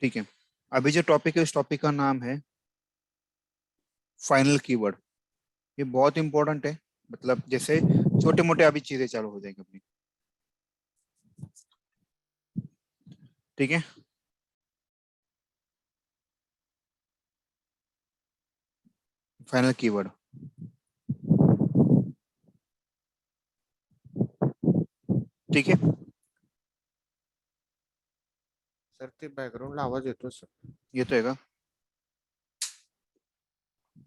ठीक है। अभी जो टॉपिक है, उस टॉपिक का नाम है फाइनल कीवर्ड। ये बहुत इंपॉर्टेंट है। मतलब जैसे छोटे मोटे अभी चीजें चालू हो जाएंगी अपनी। ठीक है। Final keyword. ठीक है। सर ते बॅकग्राऊंडला आवाज येतो सर. ये तो है।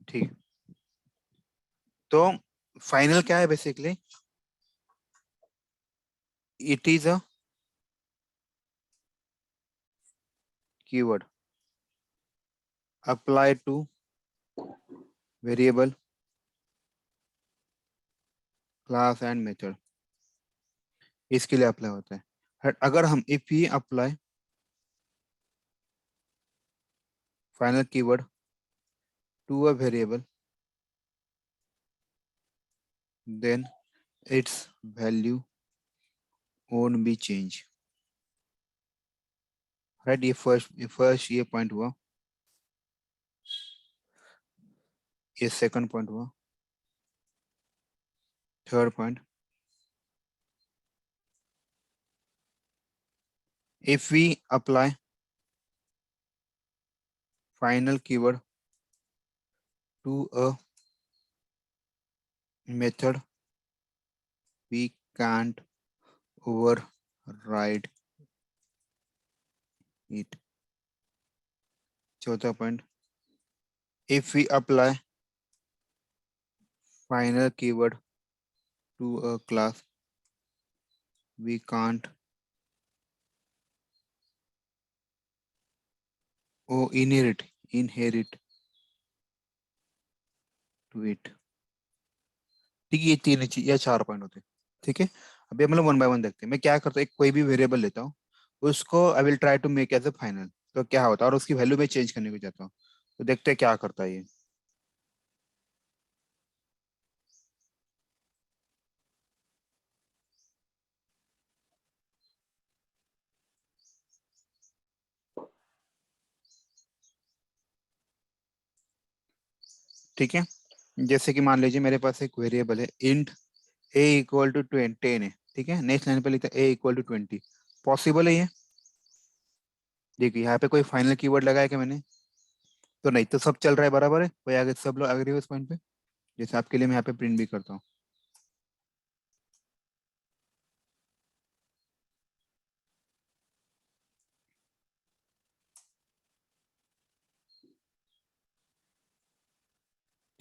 ठीक है। तो फाइनल क्या है basically? It is a keyword apply to variable, class and method. इसके लिए अप्लाई होता है। अगर हम if we apply final keyword to a variable, then its value won't be changed। Right. ये फर्स्ट ये पॉइंट हुआ। ये सेकंड पॉइंट हुआ। Third point, if we apply final keyword to a method, we can't override it। चौथा point, if we apply final keyword to a class, we can't inherit to it। ठीक है। ये तीन चीज या चार पॉइंट होते हैं। ठीक है। अभी हम लोग वन बाय वन देखते हैं। मैं क्या करता हूँ, एक कोई भी वेरिएबल लेता हूँ, उसको I will try to make as a final. तो क्या होता है, और उसकी वैल्यू में चेंज करने को जाता हूँ। तो देखते हैं क्या करता है ये। ठीक है। जैसे कि मान लीजिए मेरे पास एक वेरिएबल है इंट ए इक्वल टू 10 है। ठीक है। नेक्स्ट लाइन पे लिखता है ए इक्वल टू 20। पॉसिबल है ये? देखिए यहाँ पे कोई फाइनल कीवर्ड लगाया क्या मैंने? तो नहीं। तो सब चल रहा है, बराबर है। कोई आगे सब लोग एग्री हो इस पॉइंट पे? जैसे आपके लिए मैं यहाँ पे प्रिंट भी करता हूँ।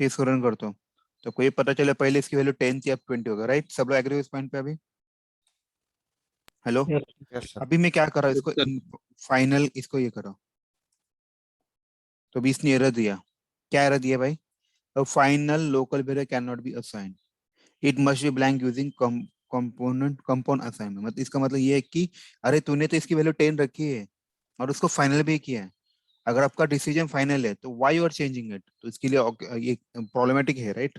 ठीक, इसको रन करता हूँ। तो कोई पता चले पहले इसकी वैल्यू 10 थी, अब 20 होगा। राइट। सब लोग एग्री हो इस पॉइंट पे अभी? हेलो। Yes yes sir. अभी मैं क्या कर रहा हूँ, इसको सर। फाइनल इसको ये करो। तो अभी इसने एरर दिया। क्या एरर दिया भाई? A final local variable cannot be assigned। It must be blank using compound assignment। मतलब इसका मतलब ये है कि अरे तूने तो इसकी वैल्यू 10 रखी है और उसको फाइनल भी किया है। अगर आपका डिसीजन फाइनल है तो why you are changing it? तो इसके लिए ये प्रॉब्लमेटिक है। राइट।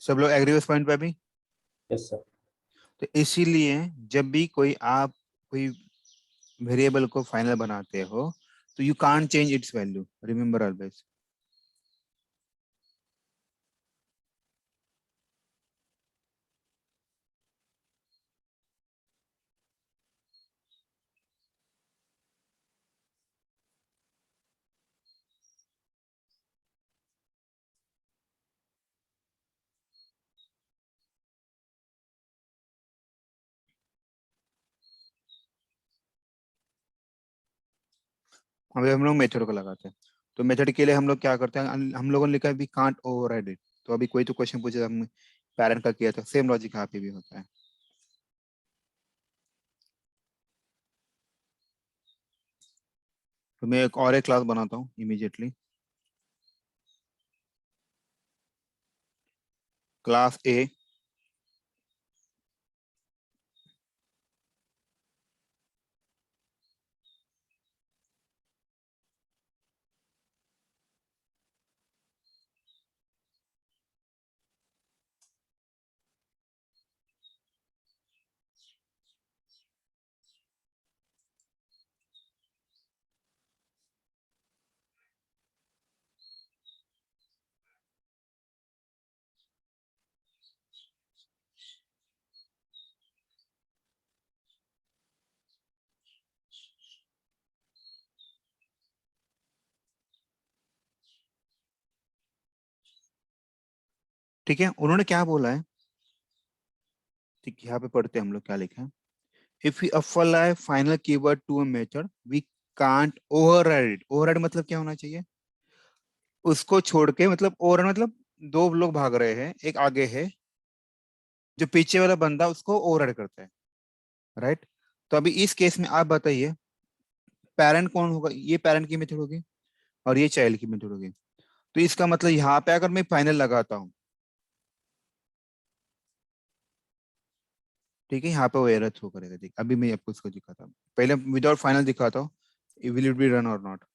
सब लोग एग्री इस पॉइंट पे अभी? Yes sir. तो इसीलिए जब भी कोई आप कोई वेरिएबल को फाइनल बनाते हो, तो you can't change it's value. Remember always. अभी हम लोग मेथड को लगाते हैं। तो मेथड के लिए हम लोग क्या करते हैं, हम लोगों ने लिखा है वी कांट ओवरराइड इट। तो अभी कोई तो क्वेश्चन पूछे, हम पेरेंट का किया था, सेम लॉजिक यहाँ पे भी होता है। तो मैं एक और एक क्लास बनाता हूँ इमीडिएटली। क्लास ए। ठीक है, उन्होंने क्या बोला है, ठीक है, यहाँ पे पढ़ते हैं हम लोग क्या लिखा है। If we apply final keyword to a method we can't override. Override मतलब क्या होना चाहिए, उसको छोड़ के, मतलब ओवर मतलब दो लोग भाग रहे हैं, एक आगे है, जो पीछे वाला बंदा उसको ओवरराइड करता है, राइट। तो अभी इस केस में आप बताइए पेरेंट कौन होगा, ये पेरेंट की मेथड होगी और ये चाइल्ड की मेथड होगी। तो इसका मतलब यहाँ पे अगर मैं फाइनल लगाता हूँ, ठीक है, यहाँ पे वो एरर थ्रो करेगा। देख अभी मैं आपको इसको दिखाता हूँ, पहले विदाउट फाइनल दिखाता हूँ, विल इट बी रन और नॉट।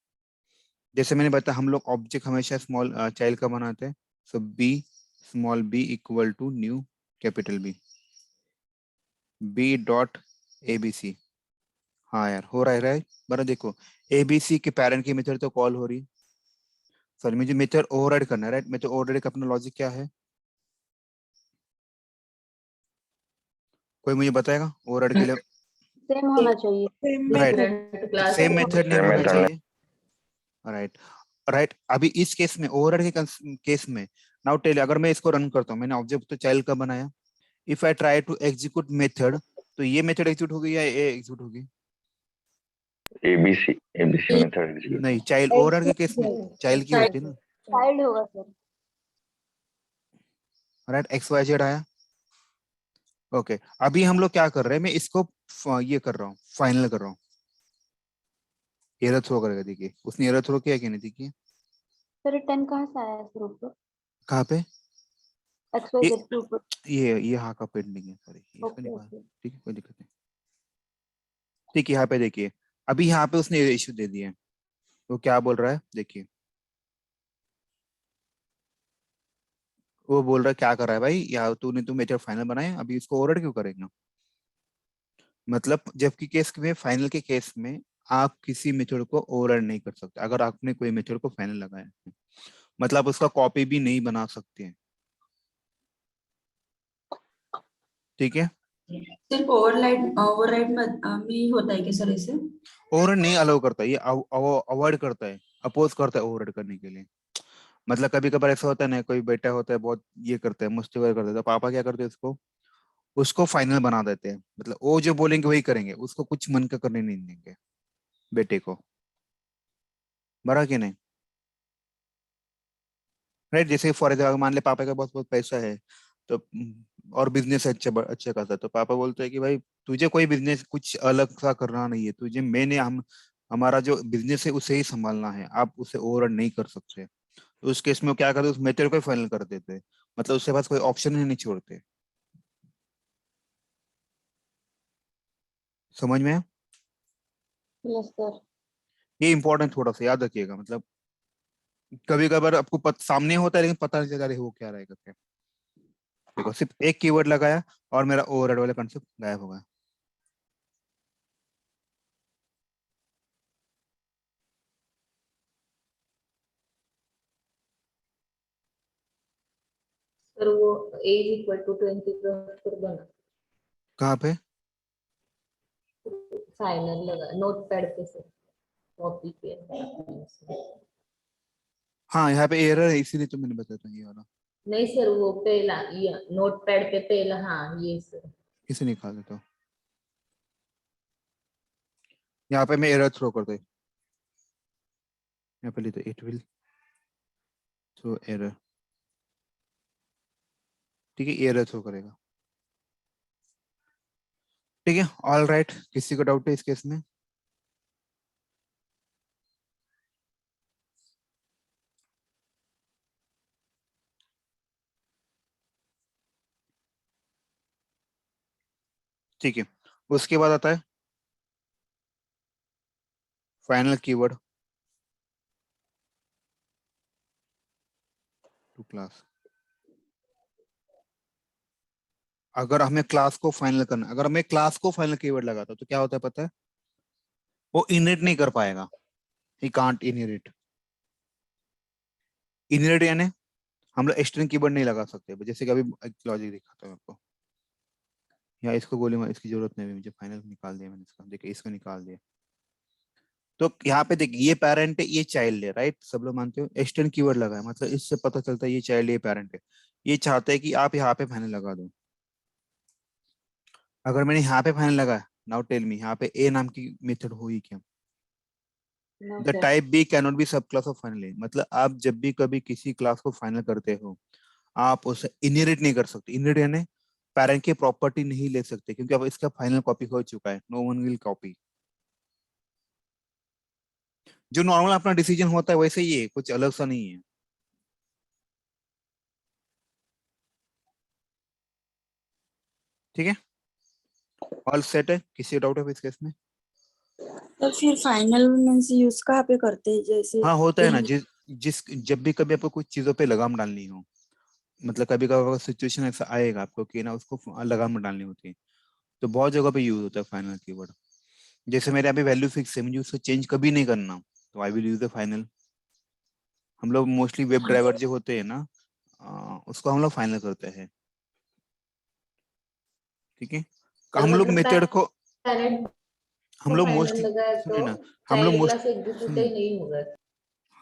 जैसे मैंने बताया हम लोग ऑब्जेक्ट हमेशा स्मॉल चाइल्ड का बनाते हैं, so B small B equal to new capital B, B dot A B C. हाँ यार हो रहा है राइट, बरा देखो ए बी सी के पेरेंट की मेथड तो कॉल हो रही है। सॉरी मुझे मेथड ओवरराइड करना है, राइट। मेथड ओवरराइड का अपना लॉजिक क्या है, कोई मुझे बताएगा ओवरराइड के लिए। सेम होना चाहिए। Right, different class same method नहीं होना method चाहिए, राइट। राइट, अभी इस केस में ओवरराइड के केस में, नाउ टेल अगर मैं इसको रन करता हूँ, मैंने ऑब्जेक्ट तो चाइल्ड का बनाया, if I try to execute method, तो ये मेथड एग्जीक्यूट होगी या ए एग्जीक्यूट होगी, ABC method execute नहीं होगा। चाइल्ड ओवरराइड के केस में चाइल्ड की होती है ना, चाइल्ड होगा sir. Right. X Y Z आया, ओके। अभी हम लोग क्या कर रहे हैं, मैं इसको ये कर रहा हूँ, फाइनल कर रहा हूँ, एरर थ्रो करेगा, देखिए उसने एरर थ्रो किया कि नहीं, देखिए सर रिटर्न कहाँ से आया है सर ऊपर? कहाँ पे, एक्स वाई ये जेड के ऊपर। ये हाँ का पेंडिंग है, सॉरी इसको ओके निकाल, ओके। ठीक है कोई दिक्कत नहीं। ठीक है यहाँ पे देखिए, अभी यहाँ पे उसने इश्यू दे दिया है, वो क्या बोल रहा है देखिए, वो बोल रहा है क्या कर रहा है भाई, या तूने तू मेथड फाइनल बनाया, अभी इसको ओवरराइड क्यों करेगा। मतलब जबकि केस में, फाइनल के केस में आप किसी मेथड को ओवरराइड नहीं कर सकते अगर आपने कोई मेथड को फाइनल लगाया है, मतलब उसका कॉपी भी नहीं बना सकते हैं, ठीक है। सिर्फ ओवरराइड ओवरराइड में होता है क्या सर इसे? ओवरराइड नहीं अलाउ करता, ये अवॉइड करता है, अपोज करता है ओवरराइड करने के लिए। मतलब कभी कभार ऐसा होता है ना, कोई बेटा होता है बहुत ये करता है, मस्ती वगैरह करता है, तो पापा क्या करते हैं उसको, उसको फाइनल बना देते हैं, मतलब वो जो बोलेंगे वही करेंगे, उसको कुछ मन का करने नहीं देंगे बेटे को, बरा कि नहीं, राइट। जैसे फॉर एग्जाम्पल मान ले पापा का बहुत बहुत पैसा है, तो और बिजनेस है अच्छा अच्छा खासा, तो पापा बोलते हैं कि भाई तुझे कोई बिजनेस कुछ अलग सा करना नहीं है, तुझे मैंने हम हमारा जो बिजनेस है उसे ही संभालना है, आप उसे ओवर नहीं कर सकते। तो उस केस में वो क्या करते, उस मेथड को फाइनल कर देते, मतलब उसके पास कोई ऑप्शन ही नहीं छोड़ते। समझ में आया? Yes sir. ये इंपॉर्टेंट थोड़ा सा याद रखिएगा, मतलब कभी कभार आपको सामने होता है लेकिन पता नहीं चलता अरे हो क्या रहेगा क्या। देखो सिर्फ एक कीवर्ड लगाया और मेरा ओवरराइड वाला कंसेप्ट गायब हो गया। सर वो एज इक्वल टू 20 पर बना, कहाँ पे, फाइनल लगा नोट पैड पे सर, कॉपी पे। हाँ यहाँ पे एरर है इसीलिए तो मैंने बताया था ये वाला, नहीं सर वो पहला ये नोट पैड पे पहला, हाँ ये सर। इसे निकाल देता हूँ। यहाँ पे मैं एरर थ्रो कर दे, यहाँ पे लिखते इट विल थ्रो एरर, ठीक है एरर थ्रो करेगा, ठीक है ऑल राइट। किसी को डाउट है इस केस में, ठीक है। उसके बाद आता है फाइनल कीवर्ड टू क्लास। अगर हमें क्लास को फाइनल करना, अगर मैं क्लास को फाइनल कीवर्ड लगाता हूं, तो क्या होता है पता है, वो इनहेरिट नहीं कर पाएगा, ही कांट इनहेरिट। इनहेरिट यानी हम लोग एक्सटर्नल कीवर्ड नहीं लगा सकते, जैसे कि अभी लॉजिक दिखाता हूँ आपको, या इसको गोली मार, इसकी जरूरत नहीं है मुझे, फाइनल निकाल दिया मैंने इसका, देखिए इसको निकाल दिया, तो यहाँ पे देखिए ये पेरेंट है, ये चाइल्ड है, राइट? सब लोग मानते हो एक्सटेंड कीवर्ड लगा है, मतलब इससे पता चलता है ये चाइल्ड ये पेरेंट है। ये चाहते हैं कि आप यहाँ पे फाइनल लगा दो। अगर मैंने यहाँ पे फाइनल लगा, नाउ टेल मी यहाँ पे ए नाम की मेथड हुई क्या? No, the sir. Type B can not be subclass of final A, मतलब आप जब भी कभी किसी क्लास को फाइनल करते हो आप उसे इनहेरिट नहीं कर सकते। इनहेरिट यानी पेरेंट की प्रॉपर्टी नहीं ले सकते, क्योंकि अब इसका फाइनल कॉपी हो चुका है, नो वन विल कॉपी। जो नॉर्मल अपना डिसीजन होता है वैसे ही है, कुछ अलग सा नहीं है। ठीक है, ऑल सेट है, किसी डाउट है इस केस में? तो फिर फाइनल मीन्स यूज कहाँ पे करते हैं, जैसे हाँ होता है ना, इन- जिस जब भी कभी आपको कुछ चीजों पे लगाम डालनी हो, मतलब कभी कभी सिचुएशन ऐसा आएगा आपको कि ना उसको लगाम डालनी होती है, तो बहुत जगह पे यूज होता है फाइनल कीवर्ड। जैसे मेरे यहाँ पे वैल्यू फिक्स है, मुझे उसको चेंज कभी नहीं करना, तो I will use the final. हम लोग मोस्टली वेब हाँ, ड्राइवर जो होते हैं ना, उसको हम लोग फाइनल करते हैं। ठीक है, सर हम लोग मतलब मेथड को, पेरेंट हम को लोग फाइनल मोस्टली, लगा है तो सुनिए ना, हम लोग चाइल्ड मोस्ट क्लास एग्जीक्यूट ही सुनिए, नहीं होगा।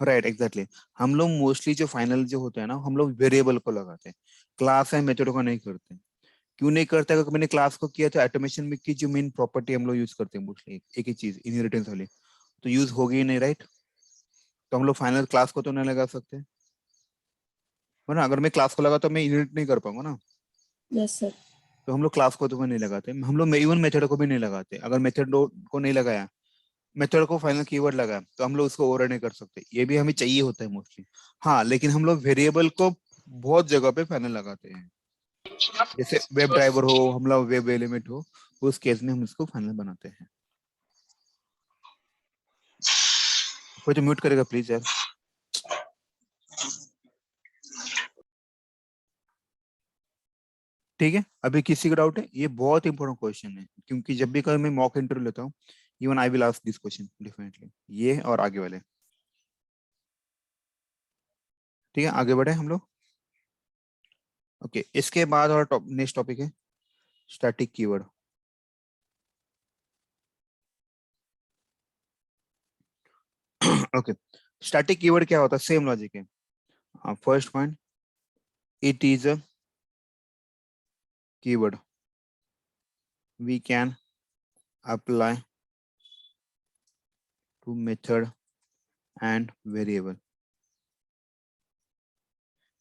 राइट एग्जैक्टली, हम लोग मोस्टली जो फाइनल जो होते हैं ना, हम लोग वेरिएबल को लगाते हैं, क्लास है मेथड को नहीं करते। क्यों नहीं करते? अगर मैंने क्लास को किया तो ऑटोमेशन में की जो मेन प्रॉपर्टी हम लोग यूज करते हैं मोस्टली एक ही चीज, इनहेरिटेंस वाली, तो यूज होगी ही नहीं, राइट? तो हम लोग फाइनल क्लास को तो नहीं लगा सकते, है ना? अगर मैं क्लास को लगा तो मैं इनहेरिट नहीं कर पाऊंगा ना। Yes sir. तो हम लोग क्लास को तो नहीं लगाते, हम लोग इवन मेथड को भी नहीं लगाते। अगर मेथड को नहीं लगाया, मेथड को फाइनल कीवर्ड लगा, तो हम लोग उसको ओवर नहीं कर सकते, ये भी हमें चाहिए होता है मोस्टली। हाँ, लेकिन हम लोग वेरिएबल को बहुत जगह पे फाइनल लगाते हैं, जैसे वेब ड्राइवर हो, हम लोग वेब एलिमेंट हो, उस केस में हम इसको फाइनल बनाते हैं। कोई तो म्यूट करेगा प्लीज यार। ठीक है, अभी किसी का डाउट है? ये बहुत इंपॉर्टेंट क्वेश्चन है, क्योंकि जब भी कभी मैं मॉक इंटरव्यू लेता हूँ, even I will ask this question definitely, ये और आगे वाले। ठीक है, आगे बढ़े हम लोग। ओके, इसके बाद और नेक्स्ट टॉपिक है static keyword. Okay, static keyword क्या होता है? सेम लॉजिक है। First point, it is a keyword we can apply to method and variable.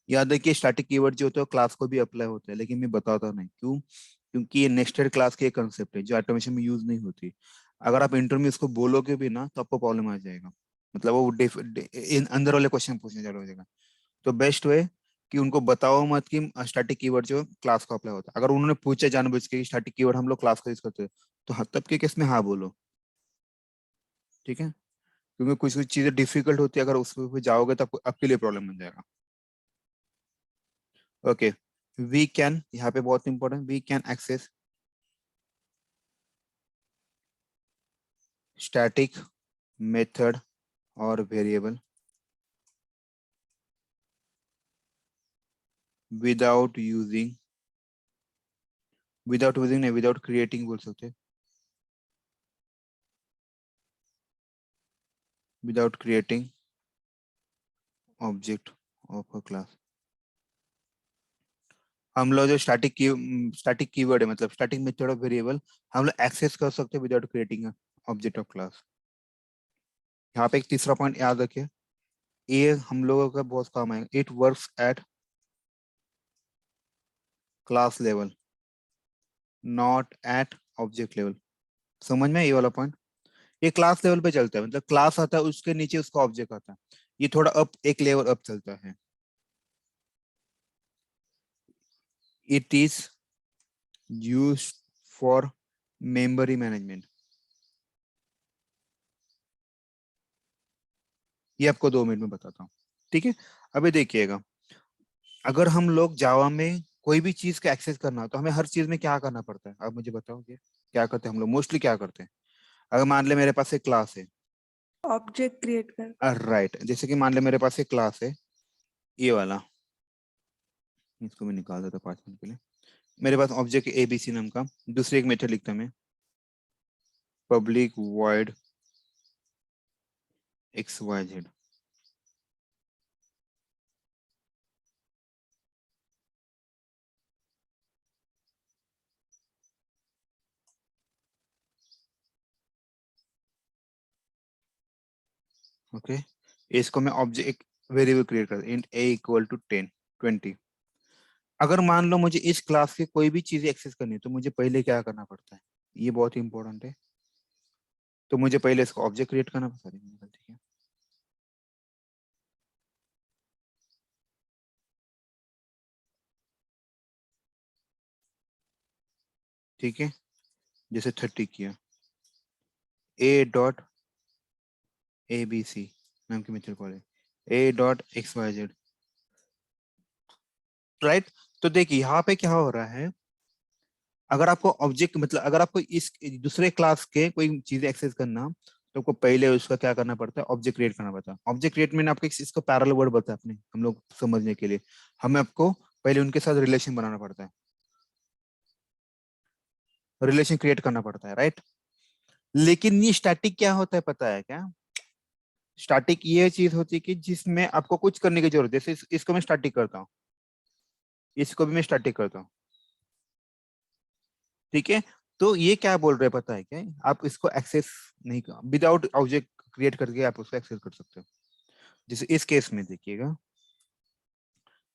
याद है कि स्टैटिक कीवर्ड जो होता है क्लास को भी अप्लाई होता है, लेकिन मैं बताता नहीं क्यों, क्योंकि ये नेस्टेड क्लास की एक कंसेप्ट है जो ऑटोमेशन में यूज नहीं होती। अगर आप इंटरव्यू में इसको बोलोगे भी ना तो आपको प्रॉब्लम आ जाएगा, मतलब वो अंदर वाले क्वेश्चन पूछने चालू हो जाएगा। तो बेस्ट वे कि उनको बताओ मत कि स्टैटिक कीवर्ड जो क्लास को अप्लाई होता है। अगर उन्होंने पूछा जानबूझ के स्टैटिक कीवर्ड हम लोग क्लास को यूज करते हैं, तो तब के केस में हाँ बोलो। ठीक है, क्योंकि कुछ कुछ चीजें डिफिकल्ट होती है, अगर उसमें जाओगे तो आपके लिए प्रॉब्लम बन जाएगा। ओके, वी कैन, यहाँ पे बहुत important, we can access static method और वेरिएबल विदाउट यूजिंग, नहीं, विदाउट क्रिएटिंग बोल सकते हैं, without creating object of a class. हम लोग जो स्टैटिक कीवर्ड है, मतलब स्टैटिक मेथड ऑफ वेरिएबल, हम लोग एक्सेस कर सकते हैं without creating object of class. यहाँ पे एक तीसरा पॉइंट याद रखिए, ये हम लोगों का बहुत काम आएगा, it works at class level not at object level. समझ में ये वाला पॉइंट? ये क्लास लेवल पे चलता है, मतलब क्लास आता है उसके नीचे उसका ऑब्जेक्ट आता है, ये थोड़ा अप, एक लेवल अप चलता है। It is used for memory management. ये आपको 2 मिनट में बताता हूँ। ठीक है, अभी देखिएगा, अगर हम लोग जावा में कोई भी चीज का एक्सेस करना हो तो हमें हर चीज में क्या करना पड़ता है? आप मुझे बताओगे क्या करते हैं हम लोग मोस्टली? क्या करते हैं? अगर मान ले मेरे पास एक क्लास है, ऑब्जेक्ट क्रिएट कर। राइट, जैसे कि मान ले मेरे पास एक क्लास है, ये वाला, इसको मैं निकाल देता 5 मिनट के लिए। मेरे पास ऑब्जेक्ट एबीसी नाम का, दूसरी एक मेथड लिखता मैं, public void X Y Z. Okay, इसको मैं ऑब्जेक्ट वेरिएबल क्रिएट कर इंट ए इक्वल टू 10 20। अगर मान लो मुझे इस क्लास के कोई भी चीजें एक्सेस करनी है तो मुझे पहले क्या करना पड़ता है, ये बहुत इंपॉर्टेंट है। तो मुझे पहले इसको ऑब्जेक्ट क्रिएट करना पड़ता है। ठीक है, ठीक है, जैसे 30 किया, ए डॉट ए बी सी नाम की मेथड कॉल है, A dot X Y Z, right. तो देखिए यहाँ पे क्या हो रहा है, अगर आपको ऑब्जेक्ट मतलब अगर आपको इस दूसरे क्लास के कोई चीजें एक्सेस करना तो आपको पहले उसका क्या करना पड़ता है, ऑब्जेक्ट क्रिएट करना पड़ता है। ऑब्जेक्ट क्रिएट मैंने आपको इसको पैरेलल वर्ड बताया अपने हम लोग समझने के लिए, हमें आपको पहले उनके साथ रिलेशन बनाना पड़ता है, रिलेशन क्रिएट करना पड़ता है, राइट। लेकिन ये स्टैटिक क्या होता है पता है क्या, स्टैटिक ये चीज होती है कि जिसमें आपको कुछ करने की जरूरत है। जैसे इसको मैं स्टैटिक करता हूँ, इसको भी मैं स्टैटिक करता हूँ, ठीक है। तो ये क्या बोल रहे हैं पता है क्या, आप इसको एक्सेस नहीं कर विदाउट ऑब्जेक्ट क्रिएट करके आप उसको एक्सेस कर सकते हो। जैसे इस केस में देखिएगा,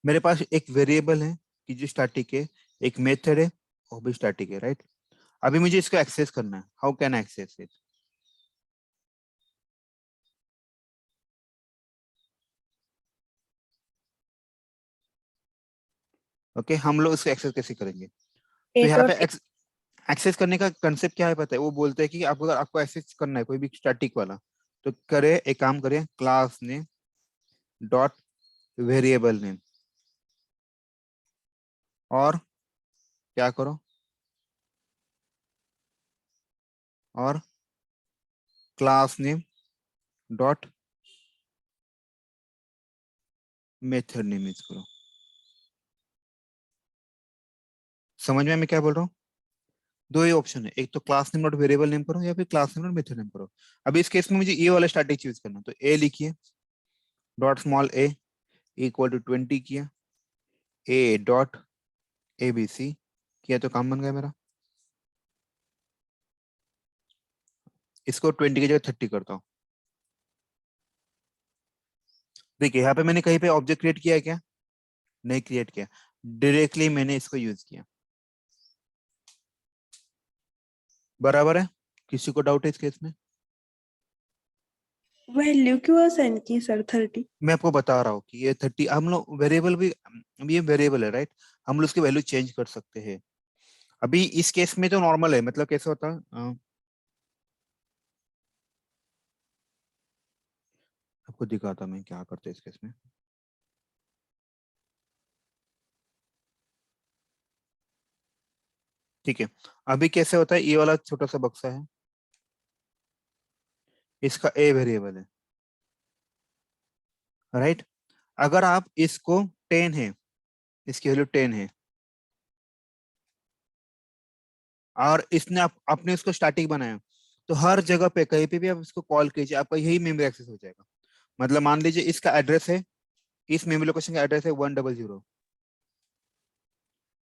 मेरे पास एक वेरिएबल है कि जो स्टैटिक है, एक मेथड है वो भी स्टैटिक है, राइट। अभी मुझे इसको एक्सेस करना है, how can I access it. Okay, हम लोग इसको एक्सेस कैसे करेंगे, तो ए यहाँ पे डॉट एक्सेस करने का कंसेप्ट क्या है पता है, वो बोलते हैं कि आपको अगर आपको एक्सेस करना है कोई भी स्टैटिक वाला तो करे एक काम करें, class name dot variable name, और क्या करो, और class name dot method name use करो। समझ में मैं क्या बोल रहा हूँ, दो ही ऑप्शन है, एक तो class name dot variable name करो या फिर class name dot method name करो। अभी इस केस में मुझे ये वाला स्टैटिक यूज करना है, तो ए लिखिए dot small A equal to 20 किया, ए डॉट ए बी सी किया, तो काम बन गया मेरा। इसको 20 की जगह 30 करता हूँ। देखिए यहाँ पे मैंने कहीं पे ऑब्जेक्ट क्रिएट किया है क्या, नहीं क्रिएट किया, डायरेक्टली मैंने इसको यूज किया। बराबर है, किसी को डाउट है इस केस में। वैल्यू क्यों असाइन की सर 30? मैं आपको बता रहा हूँ कि ये 30 हम लोग वेरिएबल भी, ये वेरिएबल है राइट, हम लोग उसकी वैल्यू चेंज कर सकते हैं। अभी इस केस में तो नॉर्मल है, मतलब कैसे होता है आपको दिखाता मैं क्या करते हैं इस केस में। ठीक है, अभी कैसे होता है, ये वाला छोटा सा बक्सा है, इसका ए वेरिएबल है, राइट। अगर आप इसको 10 है, इसकी वैल्यू 10 है, और इसने आपने उसको स्टैटिक बनाया, तो हर जगह पे कहीं पे भी आप इसको कॉल कीजिए, आपका यही मेमोरी एक्सेस हो जाएगा। मतलब मान लीजिए इसका एड्रेस है, इस मेमोरी लोकेशन का एड्रेस है 100,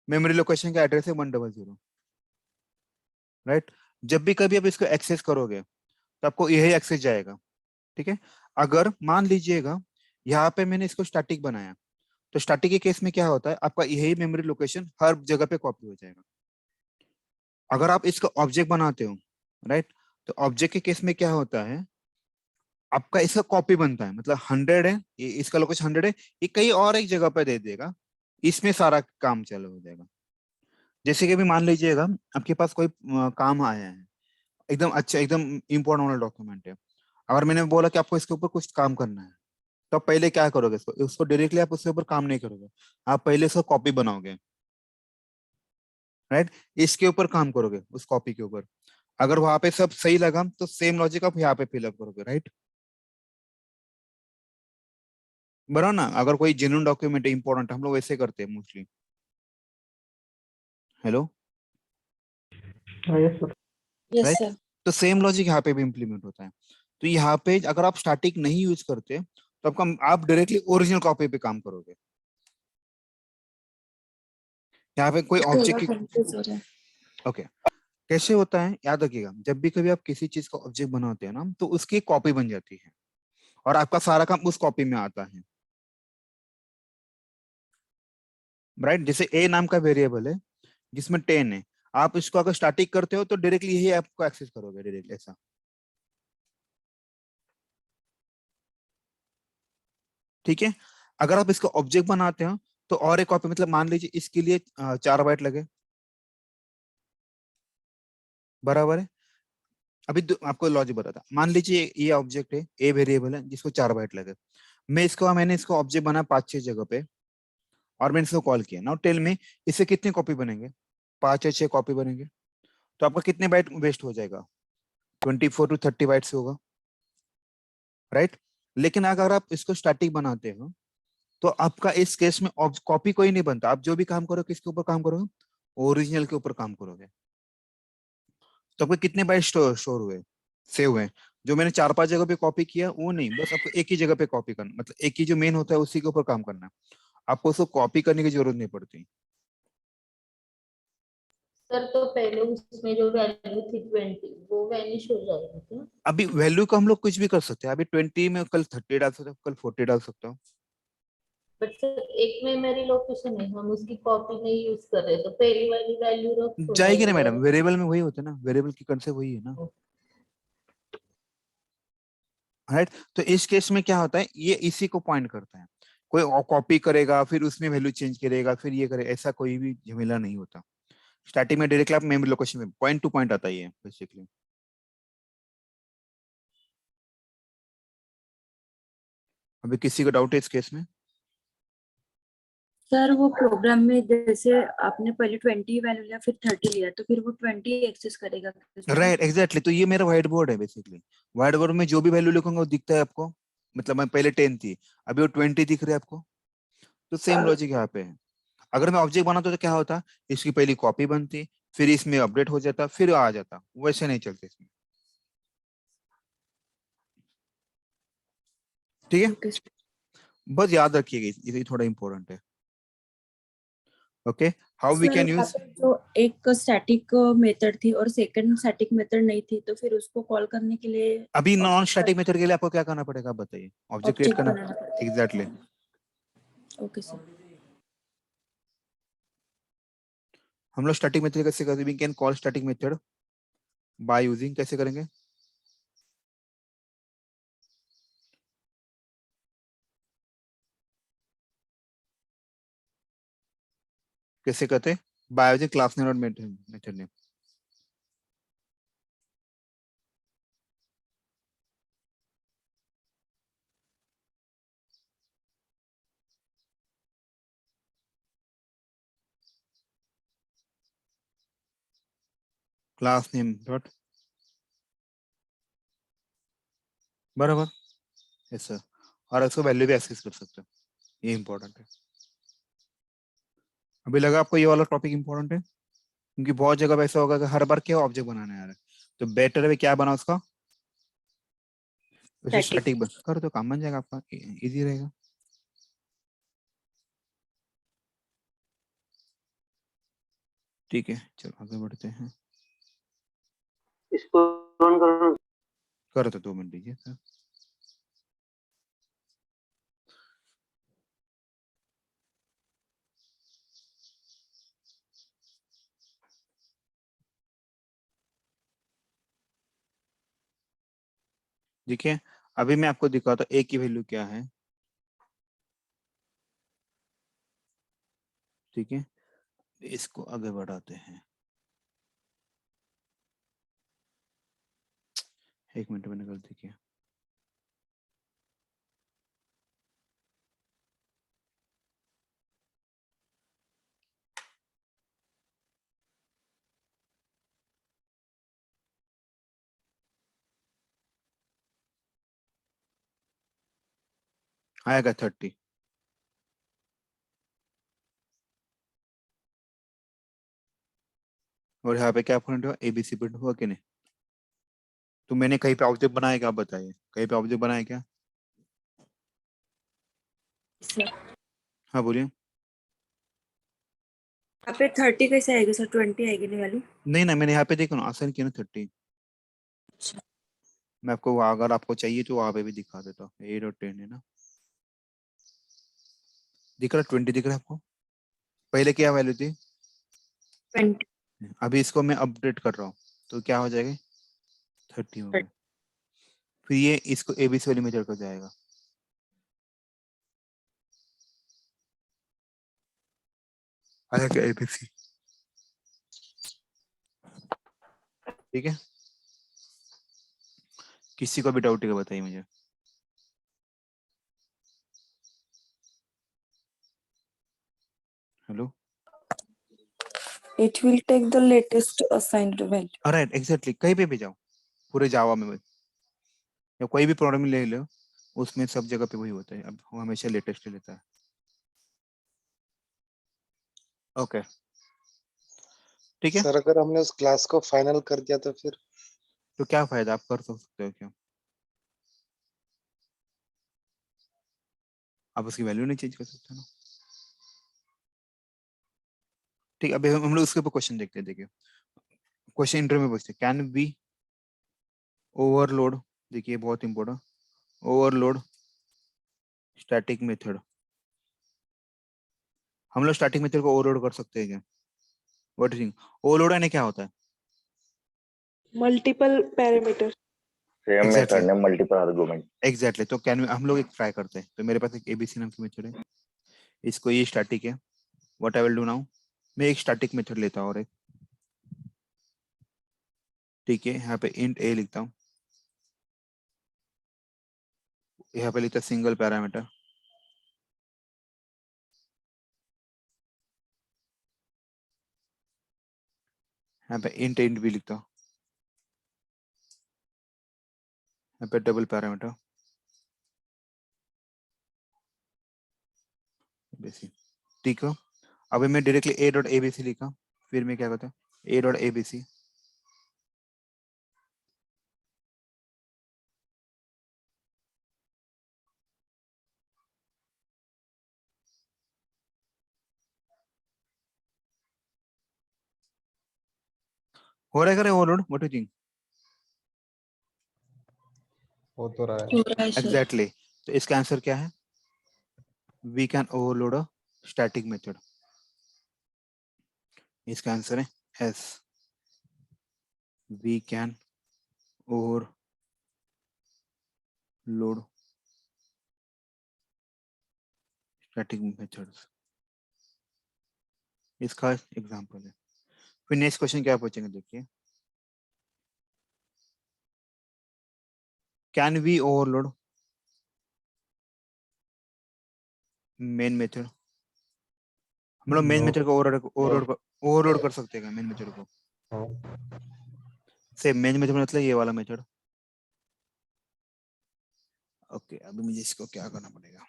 मेमोरी लोकेशन का एड्रेस है 100, राइट। जब भी कभी आप इसको एक्सेस करोगे तो आपको यही एक्सेस जाएगा, ठीक है। अगर मान लीजिएगा यहाँ पे मैंने इसको स्टैटिक बनाया, तो स्टैटिक के केस में क्या होता है, आपका यही मेमोरी लोकेशन हर जगह पे कॉपी हो जाएगा। अगर आप इसका ऑब्जेक्ट बनाते हो, राइट, तो ऑब्जेक्ट के केस में क्या होता है, आपका इसका कॉपी बनता है, मतलब 100 है, ये इसका लोकेशन 100 है, ये कहीं और एक जगह पे दे देगा, इसमें सारा काम चालू हो जाएगा। जैसे कि अभी मान लीजिएगा आपके पास कोई काम आया है, एकदम अच्छा एकदम इंपॉर्टेंट वाला डॉक्यूमेंट है, अगर मैंने बोला कि आपको इसके ऊपर कुछ काम करना है, तो आप पहले क्या करोगे, इसको उसको डायरेक्टली आप उसके ऊपर काम नहीं करोगे, आप पहले इसको कॉपी बनाओगे, राइट, इसके ऊपर काम करोगे उस कॉपी के ऊपर। अगर वहां पे सब सही लगा तो सेम लॉजिक आप यहाँ पे फिलअप करोगे, राइट। बराबर ना, अगर कोई जेन्युइन डॉक्यूमेंट है इंपॉर्टेंट, हम लोग वैसे करते हैं mostly. Hello, yes right. Sir. तो सेम लॉजिक यहाँ पे भी इम्प्लीमेंट होता है। तो यहाँ पे अगर आप स्टैटिक नहीं यूज करते तो आप डायरेक्टली ओरिजिनल कॉपी पे काम करोगे। यहाँ पे कोई थोड़ा ऑब्जेक्ट की कंफ्यूज हो रहा है। ओके कैसे होता है याद रखिएगा, जब भी कभी आप किसी चीज का ऑब्जेक्ट बनाते हैं ना तो उसकी कॉपी बन जाती है और आपका सारा काम उस कॉपी में आता है, राइट। जैसे ए नाम का वेरिएबल है जिसमें 10 है, आप इसको अगर स्टैटिक करते हो तो डायरेक्टली यही आपको एक्सेस करोगे डायरेक्टली ऐसा। ठीक है, अगर आप इसका ऑब्जेक्ट बनाते हो तो और एक कॉपी, मतलब मान लीजिए इसके लिए 4 बाइट लगे, बराबर है। अभी आपको लॉजिक बताता, मान लीजिए ये ऑब्जेक्ट है, ए वेरिएबल है जिसको 4 बाइट लगे। मैंने इसको ऑब्जेक्ट बना 5-6 जगह पे और मैंने इसको कॉल किया। नाउ टेल में इससे कितनी कॉपी बनेंगे, 5 या 6 कॉपी बनेंगे। तो आपका कितने बाइट वेस्ट हो जाएगा, 24 to 30 बाइट से होगा, राइट। लेकिन अगर आप इसको स्टैटिक बनाते हो तो आपका इस केस में कॉपी कोई नहीं बनता, आप जो भी काम करो किसके ऊपर काम करोगे, ओरिजिनल के ऊपर काम करोगे। तो आपको कितने बाइट स्टोर हुए, सेव हुए। जो मैंने 4-5 जगह पे कॉपी किया वो नहीं, बस आपको एक ही जगह पे कॉपी करना, मतलब एक ही जो मेन होता है उसी के ऊपर काम करना है, आपको उसको कॉपी करने की जरूरत नहीं पड़ती। सर तो पहले उसमें जो वैल्यू थी 20 वो वैनिश हो जाएगी क्या? अभी वैल्यू को हम लोग कुछ भी कर सकते हैं, अभी 20 में कल 30 डाल सकते हो, कल 40 डाल सकते हो। बट सर एक मेमोरी लोकेशन है, हम उसकी कॉपी नहीं यूज कर रहे तो पहली वाली वैल्यू रख हो जाएगी ना जाएगी मैडम, और वेरिएबल में वही होता है ना, वेरिएबल की कंसेप्ट वही है ना, राइट। तो इस केस में क्या होता है, ये इसी को पॉइंट करता है। कोई कॉपी करेगा फिर उसमें वैल्यू चेंज करेगा फिर ये करे, ऐसा कोई भी झमेला नहीं होता। स्टार्टिंग में डायरेक्टली आप मेमोरी लोकेशन में पॉइंट टू पॉइंट आता ही है बेसिकली। अभी किसी को डाउट है इस केस में? सर वो प्रोग्राम में जैसे आपने पहले 20 वैल्यू लिया फिर 30 लिया तो फिर वो 20 एक्सेस करेगा किसमें? राइट एग्जैक्टली, तो ये मेरा व्हाइट बोर्ड है बेसिकली। व्हाइट बोर्ड में जो भी वैल्यू लिखूंगा वो दिखता है आपको, मतलब मैं पहले 10 थी अभी वो 20 दिख रहा है आपको। तो सेम लॉजिक यहाँ पे है। अगर मैं ऑब्जेक्ट बनाता तो क्या होता, इसकी पहली कॉपी बनती, फिर इसमें अपडेट हो जाता, फिर आ जाता, वैसे नहीं चलते इसमें। ठीक है, ओके बस याद रखिएगा ये थोड़ा इंपॉर्टेंट है। Okay, how we sir, can यहाँ यूज। पे जो एक स्टैटिक मेथड थी और सेकंड स्टैटिक मेथड नहीं थी तो फिर उसको कॉल करने के लिए अभी नॉन स्टैटिक मेथड के लिए आपको क्या करना पड़ेगा, आप बताइए, ऑब्जेक्ट क्रिएट ऑब्जेक्ट करना। बनाना पड़ता एग्जैक्टली है। Okay sir. हम लोग स्टैटिक मेथड कैसे करते हैं, we can call static method by using, कैसे करेंगे, कैसे करते हैं, बाय यूजिंग क्लास नेम और method name. Class name dot, बराबर, यस सर। और इसको वैल्यू भी एक्सेस कर सकते हो, ये इंपॉर्टेंट है। अभी लगा आपको ये वाला टॉपिक इंपॉर्टेंट है, क्योंकि बहुत जगह पे ऐसा होगा कि हर बार क्या ऑब्जेक्ट बनाने आ रहा है, तो बेटर है क्या बना उसका, वैसे स्टैटिक। स्टैटिक कर तो काम बन जाएगा आपका, इजी रहेगा। ठीक है, चलो आगे बढ़ते हैं। इसको रन करो। करो तो 2 मिनट दीजिए सर। देखिए, अभी मैं आपको दिखाता हूँ ए की वैल्यू क्या है। ठीक है, इसको आगे बढ़ाते हैं। 1 मिनट, मैंने गलती किया। आएगा 30, और यहाँ पे क्या प्रिंट हुआ, एबीसी प्रिंट हुआ कि नहीं। तो मैंने कहीं पे ऑब्जेक्ट बनाया क्या, आप बताइए, कहीं पे ऑब्जेक्ट बनाया क्या? सर हाँ बोलिए। यहाँ पे 30 कैसे आएगा सर, 20 आएगी नहीं वैल्यू? नहीं ना, मैंने यहाँ पे देखो ना, आसान किया ना 30। अच्छा। मैं आपको अगर आपको चाहिए तो वहां पे भी दिखा देता हूँ। 8 और 10 है ना, दिख रहा 20 दिख रहा है आपको? पहले क्या वैल्यू थी? 20। अभी इसको मैं अपडेट कर रहा हूँ तो क्या हो जाएगा, 30 हो गया। फिर ये इसको एबीसी वाली मेथड कर जाएगा। आया क्या एबीसी? ठीक है, किसी को भी डाउट है बताइए मुझे। Hello. It will take the latest assigned value. Right, exactly, कहीं पे भी जाओ पूरे जावा में या कोई भी प्रोग्राम ले लो, उसमें सब जगह पे वही होता है। अब वो हमेशा लेटेस्ट लेता है। ओके ठीक है। सर अगर हमने उस क्लास को फाइनल कर दिया तो फिर तो क्या फायदा, आप कर तो सकते हो क्या? आप उसकी वैल्यू नहीं चेंज कर सकते ना। ठीक है, अभी हम लोग उसके ऊपर क्वेश्चन देखते हैं। देखिए क्वेश्चन इंटरव्यू में पूछते हैं, कैन बी ओवरलोड, देखिए बहुत इंपॉर्टेंट, ओवरलोड स्टैटिक मेथड। हम लोग स्टैटिक मेथड को ओवरलोड कर सकते हैं क्या? What do you think, overload यानी क्या होता है? Multiple parameters. Same Exactly. Method ने मल्टीपल आर्गुमेंट। एग्जैक्टली तो कैन हम लोग एक ट्राई करते हैं। तो मेरे पास एक एबीसी नाम की मेथड है, इसको ये स्टैटिक है। What I will do now, मैं एक स्टैटिक मेथड लेता हूँ और एक, ठीक है, यहाँ पे इंट ए लिखता हूँ, यहाँ पे लिखता सिंगल पैरामीटर, यहाँ पे इंट इंट भी लिखता हूँ, यहाँ पे डबल पैरामीटर बेसिक। ठीक है, अभी मैं डायरेक्टली ए डॉट एबीसी लिखा, फिर मैं क्या करता हूँ, ए डॉट एबीसी, हो रहा है करे ओवरलोड, व्हाट डू थिंक? हो तो रहा है। हो रहा है सर। एग्जैक्टली, तो इसका आंसर क्या है, we can overload a static method. इसका आंसर है yes, we can overload static methods. इसका एग्जांपल है। फिर नेक्स्ट क्वेश्चन क्या पूछेंगे, देखिए, can we overload main method. हम लोग मेन No. मेथड को ओवरलोड कर सकते हैं मेन मेथड को? हाँ। सेम मेन मेथड मतलब ये वाला मेथड। ओके अभी मुझे इसको क्या करना पड़ेगा,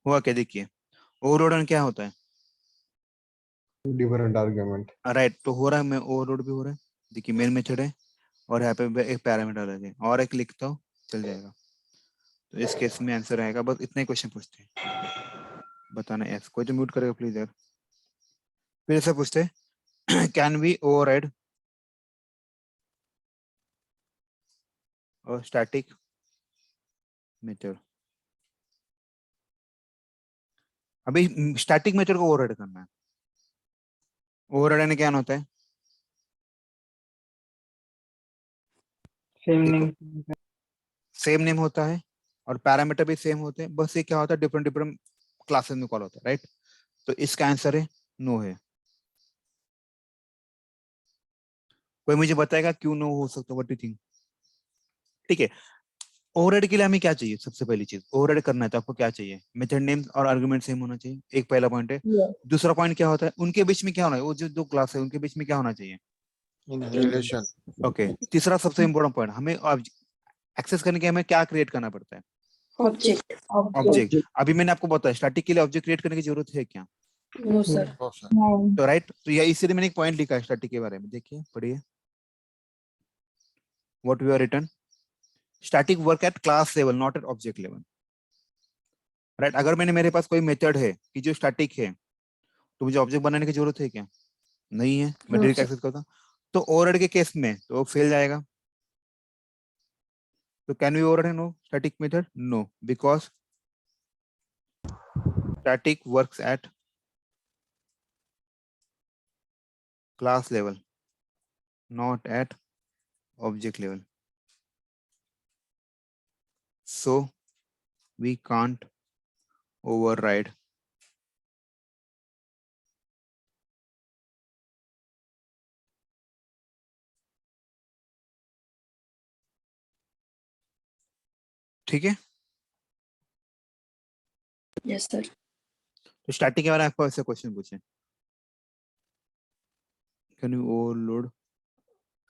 हुआ क्या, देखिए ओवरलोड क्या होता है, डिफरेंट आर्गुमेंट। राइट, तो हो रहा है, मैं ओवरलोड भी हो रहा है। देखिए मेन मेथड है और यहाँ पे एक पैरामीटर अलग है और एक लिखता हूँ, चल जाएगा। तो इस केस में आंसर आएगा, बस इतना ही क्वेश्चन पूछते हैं, बताना एस। कोई तो म्यूट करेगा प्लीज यार। फिर ऐसा पूछते हैं, कैन वी ओवरराइड और स्टैटिक मेथड। अभी स्टैटिक मेथड को ओवरराइड करना है। ओवरराइड यानी क्या होता है, सेम नेम होता है और पैरामीटर भी सेम होते हैं, बस ये क्या होता है, डिफरेंट डिफरेंट क्लासेस में कॉल होता है, राइट। तो इसका आंसर है नो है। कोई मुझे बताएगा क्यों नो हो सकता, व्हाट डू थिंक? ठीक है, ओवरराइड के लिए हमें क्या चाहिए, सबसे पहली चीज ओवरराइड करना है तो आपको क्या चाहिए, मेथड नेम और आर्गुमेंट सेम होना चाहिए, एक पहला पॉइंट है। दूसरा पॉइंट क्या होता है, उनके बीच में क्या होना है, वो जो दो क्लास है उनके बीच में क्या होना चाहिए, रिलेशन। ओके। तीसरा सबसे इंपॉर्टेंट पॉइंट, हमें एक्सेस करने के हमें क्या क्रिएट करना पड़ता है, Object. ऑब्जेक्ट। अभी मैंने आपको बताया स्टैटिक के लिए ऑब्जेक्ट क्रिएट करने की जरूरत है क्या? No, sir. No sir. तो राइट, तो यह इसलिए मैंने एक पॉइंट लिखा है स्टैटिक के बारे में, देखिए पढ़िए what we are written, static work at class level not at object level, right. अगर मैंने मेरे पास कोई मेथड है कि जो स्टैटिक है तो मुझे ऑब्जेक्ट बनाने की जरूरत है क्या? नहीं है, मैं No, डायरेक्ट sir. एक्सेस करता हूं। तो ओवरराइड के केस में तो फेल जाएगा। तो can we override no static method? No, because static works at class level not at object level, so we can't override ठीक है। Yes, sir. तो स्टैटिक के बारे में आपको ऐसे क्वेश्चन पूछे, can you overload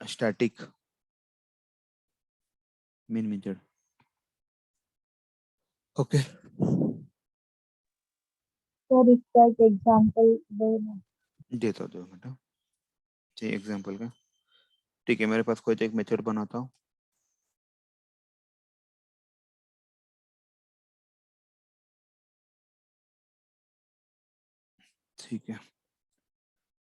static main method? Okay, sir इसका एक एग्जांपल देना। देता हूँ 2 मिनट चाहिए एग्जांपल का। ठीक है, मेरे पास कोई तो एक मेथड बनाता हूँ, ठीक है।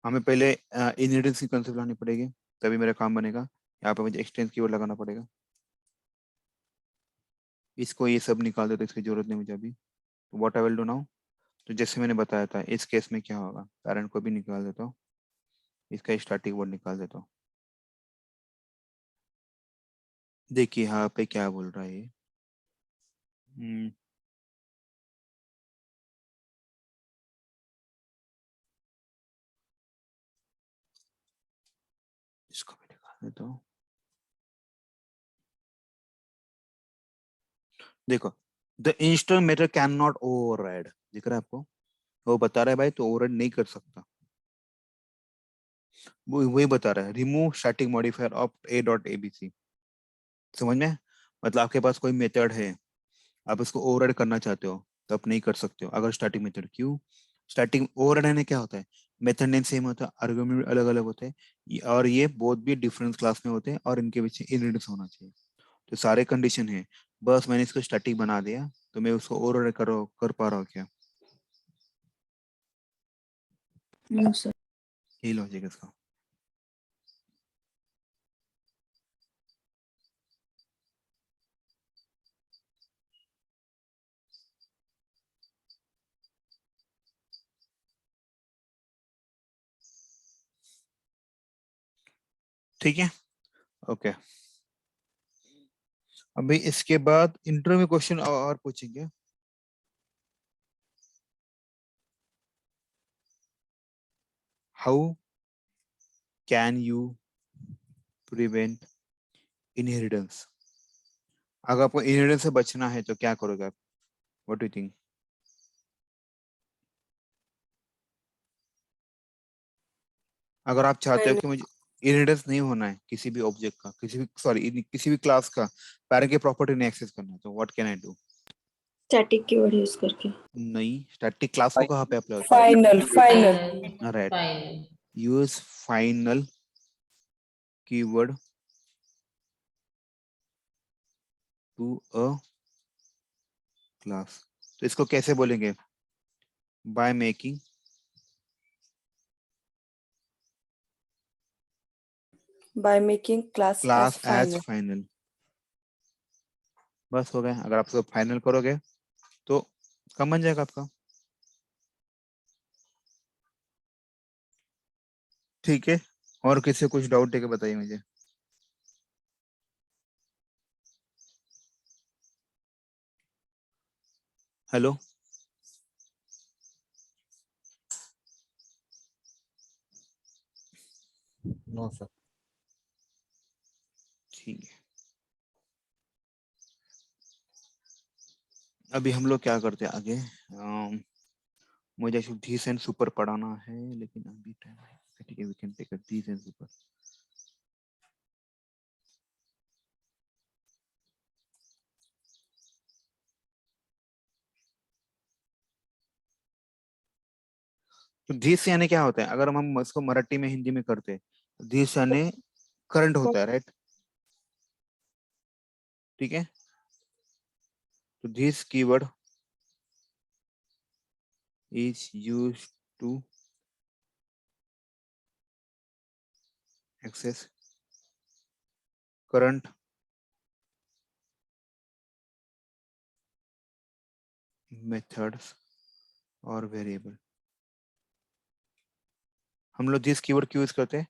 हमें पहले इनहेरिटेंस की कंसेप्ट लानी पड़ेगी, तभी मेरा काम बनेगा। यहाँ पे मुझे एक्सटेंस कीवर्ड लगाना पड़ेगा, इसको ये सब निकाल देते, इसकी जरूरत नहीं मुझे अभी। What I will do now, तो जैसे मैंने बताया था इस केस में क्या होगा, पैरेंट को भी निकाल देता हूँ, इसका स्टैटिक वर्ड निकाल देता हूँ। देखिए यहाँ पे क्या बोल रहा है ये, इसको भी निकाल देता हूँ। देखो, the install method can not override, दिख रहा है आपको? वो बता रहा है भाई तो ओवरराइड नहीं कर सकता, वो वही बता रहा है, remove static modifier of a dot abc। समझ में? मतलब आपके पास कोई मेथड है, आप इसको ओवरराइड करना चाहते हो तो आप नहीं कर सकते हो अगर स्टैटिक मेथड। क्यों? स्टैटिक ओवरराइड में क्या होता है, मेथड नेम सेम होता है, आर्गुमेंट अलग अलग होते हैं, और ये बोथ भी डिफरेंट क्लास में होते हैं, और इनके पीछे इनहेरिटेंस होना चाहिए। तो सारे कंडीशन है, बस मैंने इसको स्टैटिक बना दिया तो मैं उसको ओवरराइड कर पा रहा हूँ क्या? No, sir. यही लॉजिक है इसका। ठीक है, ओके। अभी इसके बाद इंटरव्यू में क्वेश्चन और पूछेंगे। How can you prevent inheritance? अगर आपको इनहेरिटेंस से बचना है तो क्या करोगे आप? What do you think? अगर आप चाहते हो कि मुझे इनहेरिटेंस नहीं होना है किसी भी ऑब्जेक्ट का, किसी भी क्लास का, पैरेंट की प्रॉपर्टी नहीं एक्सेस करना है, तो what can I do? Static keyword use करके. नहीं, स्टैटिक क्लास को कहाँ पे अप्लाई होता है? Final. Right, final use final keyword to a class. तो इसको कैसे बोलेंगे? By making By making class as class as final. Final. बस हो गया। अगर आप इसको फाइनल करोगे तो कम बन जाएगा आपका। ठीक है, और किसी को कुछ डाउट है क्या, बताइए मुझे। Hello, no sir. ठीक है। अभी हम लोग क्या करते हैं आगे? मुझे धीस एंड सुपर पढ़ाना है, लेकिन अभी टाइम है। ठीक है, we can take this and super. तो दिस यानी क्या होता है, अगर हम इसको मराठी में हिंदी में करते हैं, दिस यानी करंट होता है, राइट? ठीक है, तो this keyword is used to access current methods और वेरिएबल। हम लोग दिस कीवर्ड क्यों यूज करते हैं?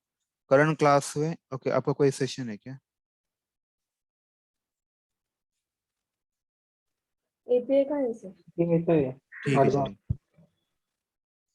करंट क्लास में। ओके, आपका कोई सेशन है क्या? एपीआई का है सर। ठीक है चलिए।